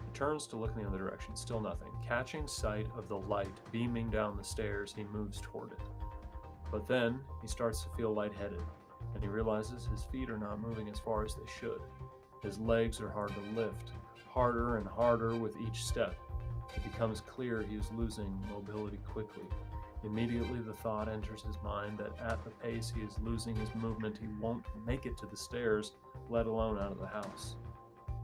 He turns to look in the other direction, still nothing. Catching sight of the light beaming down the stairs, he moves toward it. But then he starts to feel lightheaded, and he realizes his feet are not moving as far as they should. His legs are hard to lift, harder and harder with each step. It becomes clear he is losing mobility quickly. Immediately the thought enters his mind that at the pace he is losing his movement, he won't make it to the stairs, let alone out of the house.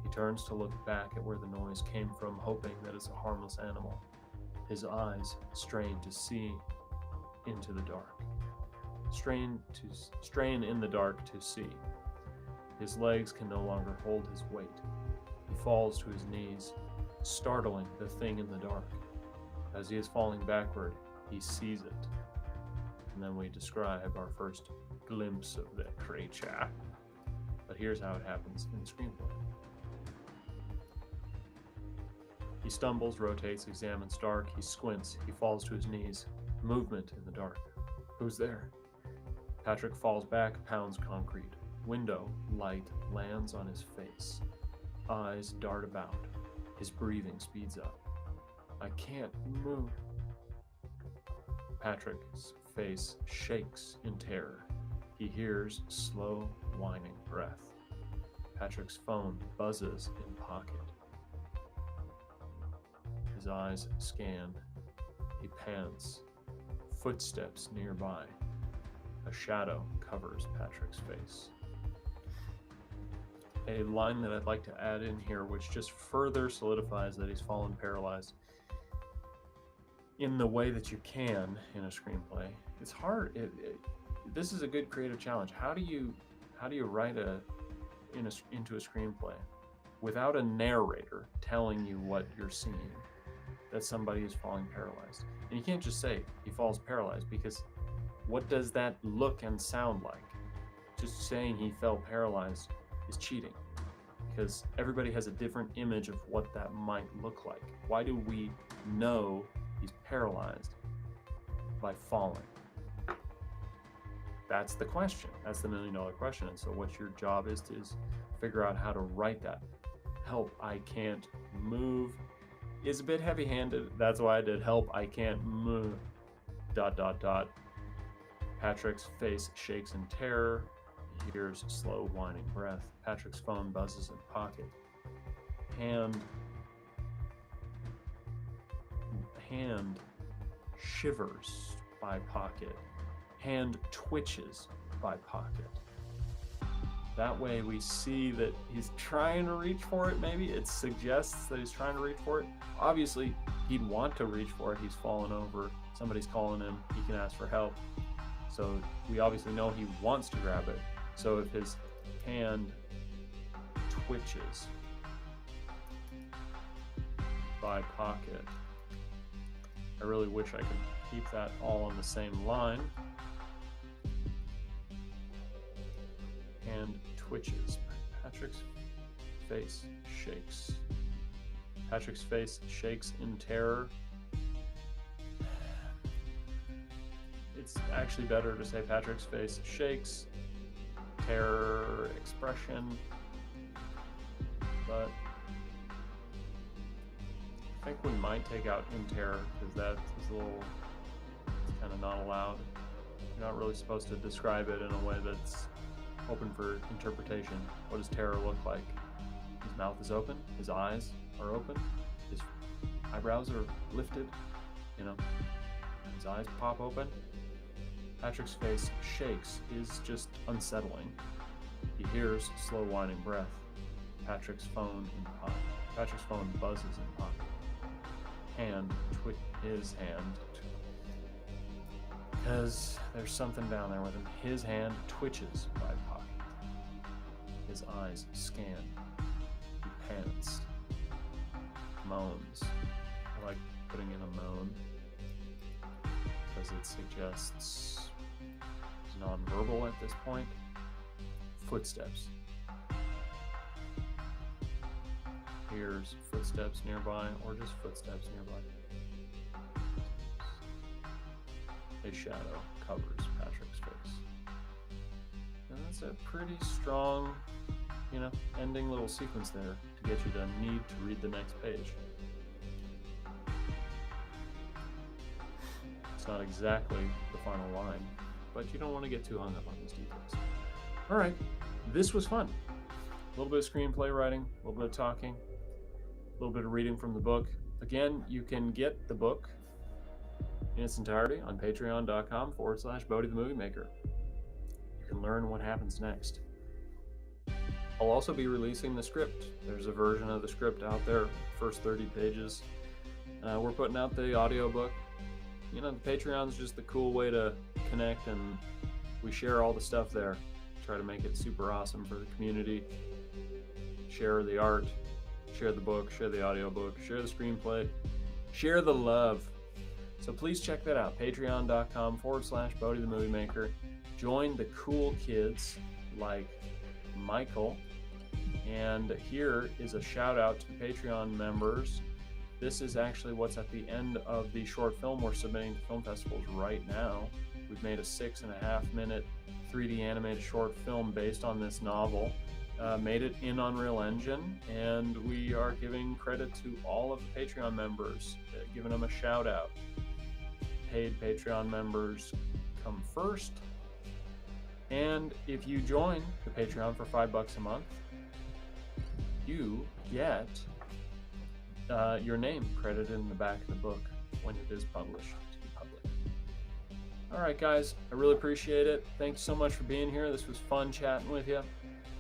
He turns to look back at where the noise came from, hoping that it's a harmless animal. His eyes strain to see into the dark. Strain in the dark to see. His legs can no longer hold his weight. He falls to his knees, startling the thing in the dark. As he is falling backward, he sees it. And then we describe our first glimpse of that creature. But here's how it happens in the screenplay. He stumbles, rotates, examines dark. He squints. He falls to his knees. Movement in the dark. Who's there? Patrick falls back, pounds concrete. Window, light, lands on his face. eyes dart about. His breathing speeds up. I can't move. Patrick's face shakes in terror. He hears slow, whining breath. Patrick's phone buzzes in pocket. His eyes scan. He pants. Footsteps nearby. A shadow covers Patrick's face. A line that I'd like to add in here, which just further solidifies that he's fallen paralyzed in the way that you can in a screenplay. It's hard. This is a good creative challenge. How do you write into a screenplay without a narrator telling you what you're seeing, that somebody is falling paralyzed? And you can't just say he falls paralyzed, because what does that look and sound like? Just saying he fell paralyzed is cheating, because everybody has a different image of what that might look like. Why do we know he's paralyzed by falling? That's the question. That's the $1 million question. And so what your job is figure out how to write that. Help, I can't move is a bit heavy-handed. That's why I did help, I can't move, ... Patrick's face shakes in terror. He hears slow, whining breath. Patrick's phone buzzes in pocket. Hand shivers by pocket. Hand twitches by pocket. That way we see that he's trying to reach for it, maybe. It suggests that he's trying to reach for it. Obviously, he'd want to reach for it. He's fallen over. Somebody's calling him. He can ask for help. So we obviously know he wants to grab it. So if his hand twitches by pocket, I really wish I could keep that all on the same line. Hand twitches. Patrick's face shakes. Patrick's face shakes in terror. It's actually better to say Patrick's face shakes, terror expression, but I think we might take out in terror, because that is it's kind of not allowed. You're not really supposed to describe it in a way that's open for interpretation. What does terror look like? His mouth is open, his eyes are open, his eyebrows are lifted, his eyes pop open. Patrick's face shakes is just unsettling. He hears slow whining breath. Patrick's phone buzzes in pocket. His hand, because there's something down there with him. His hand twitches by pocket. His eyes scan. He pants. Moans. I like putting in a moan because it suggests he's nonverbal at this point. Footsteps. Hears footsteps nearby, or just footsteps nearby. A shadow covers Patrick's face. And that's a pretty strong, ending little sequence there to get you to need to read the next page. It's not exactly the final line, but you don't want to get too hung up on these details. All right, this was fun. A little bit of screenplay writing, a little bit of talking, a little bit of reading from the book. Again, you can get the book in its entirety on patreon.com/Bodhi the Movie Maker. You can learn what happens next. I'll also be releasing the script. There's a version of the script out there, first 30 pages. We're putting out the audiobook. The Patreon's just the cool way to connect, and we share all the stuff there. Try to make it super awesome for the community. Share the art, share the book, share the audiobook, share the screenplay, share the love. So please check that out, patreon.com/Bodhi the Movie Maker. Join the cool kids like Michael. And here is a shout out to Patreon members. This is actually what's at the end of the short film we're submitting to film festivals right now. We've made a 6.5-minute 3D animated short film based on this novel. made it in Unreal Engine, and we are giving credit to all of the Patreon members, giving them a shout out. Paid Patreon members come first, and if you join the Patreon for $5 a month, you get your name credited in the back of the book when it is published to the public. All right, guys, I really appreciate it. Thank you so much for being here. This was fun chatting with you.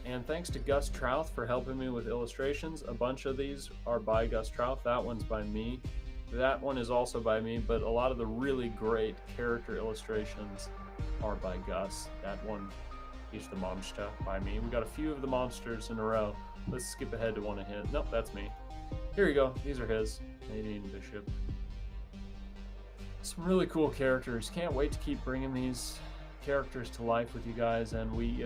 And thanks to Gus Trouth for helping me with illustrations. A bunch of these are by Gus Trouth. That one's by me. That one is also by me, but a lot of the really great character illustrations are by Gus. That one is the monster by me. We got a few of the monsters in a row. Let's skip ahead to one of his. Nope, that's me. Here you go. These are his. Nadine Bishop. Some really cool characters. Can't wait to keep bringing these characters to life with you guys, and we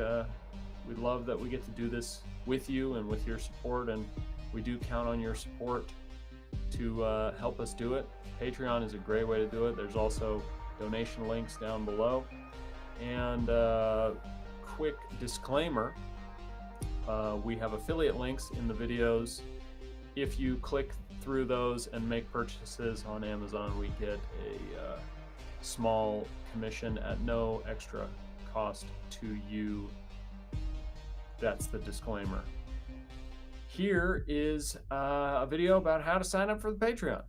love that we get to do this with you and with your support, and we do count on your support to help us do it. Patreon is a great way to do it. There's also donation links down below. And quick disclaimer, we have affiliate links in the videos. If you click through those and make purchases on Amazon, we get a small commission at no extra cost to you. That's the disclaimer. Here is a video about how to sign up for the Patreon.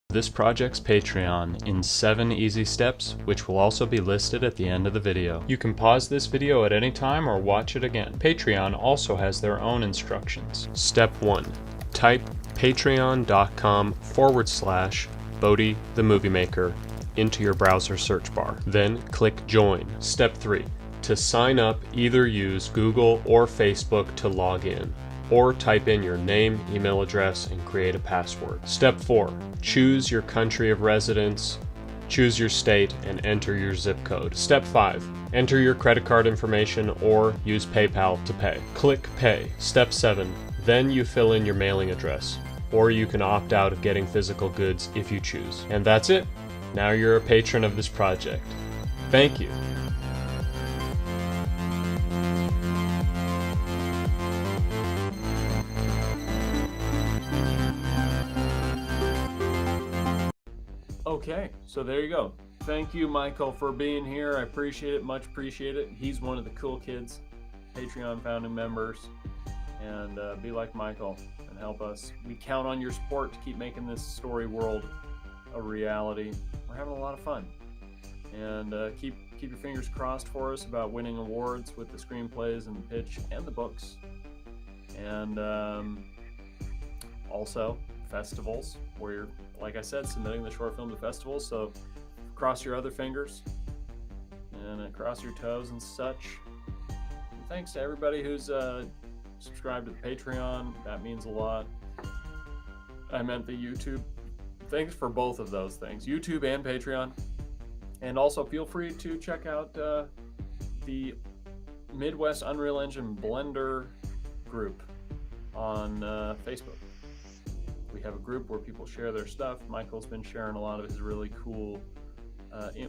This project's Patreon in 7 easy steps, which will also be listed at the end of the video. You can pause this video at any time or watch it again. Patreon also has their own instructions. Step 1. Type patreon.com/Bodhi the Movie Maker into your browser search bar. Then click Join. Step 3. To sign up, either use Google or Facebook to log in, or type in your name, email address, and create a password. Step 4. Choose your country of residence, choose your state, and enter your zip code. Step 5. Enter your credit card information or use PayPal to pay. Click Pay. Step 7. Then you fill in your mailing address, or you can opt out of getting physical goods if you choose. And that's it. Now you're a patron of this project. Thank you. Okay, so there you go. Thank you, Michael, for being here. I appreciate it, much appreciate it. He's one of the cool kids, Patreon founding members, and be like Michael and help us. We count on your support to keep making this story world a reality. We're having a lot of fun, and keep your fingers crossed for us about winning awards with the screenplays and the pitch and the books, and also festivals where you're, like I said, submitting the short film to festivals. So cross your other fingers and cross your toes and such. And thanks to everybody who's subscribed to the Patreon. That means a lot. I meant the YouTube. Thanks for both of those things, YouTube and Patreon. And also feel free to check out the Midwest Unreal Engine Blender group on Facebook. We have a group where people share their stuff. Michael's been sharing a lot of his really cool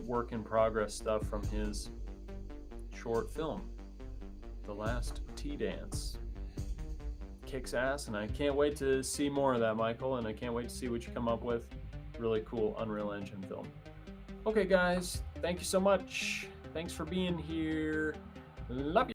work in progress stuff from his short film, The Last Tea Dance. Kicks ass, and I can't wait to see more of that, Michael, and I can't wait to see what you come up with. Really cool Unreal Engine film. Okay, guys, thank you so much. Thanks for being here. Love you.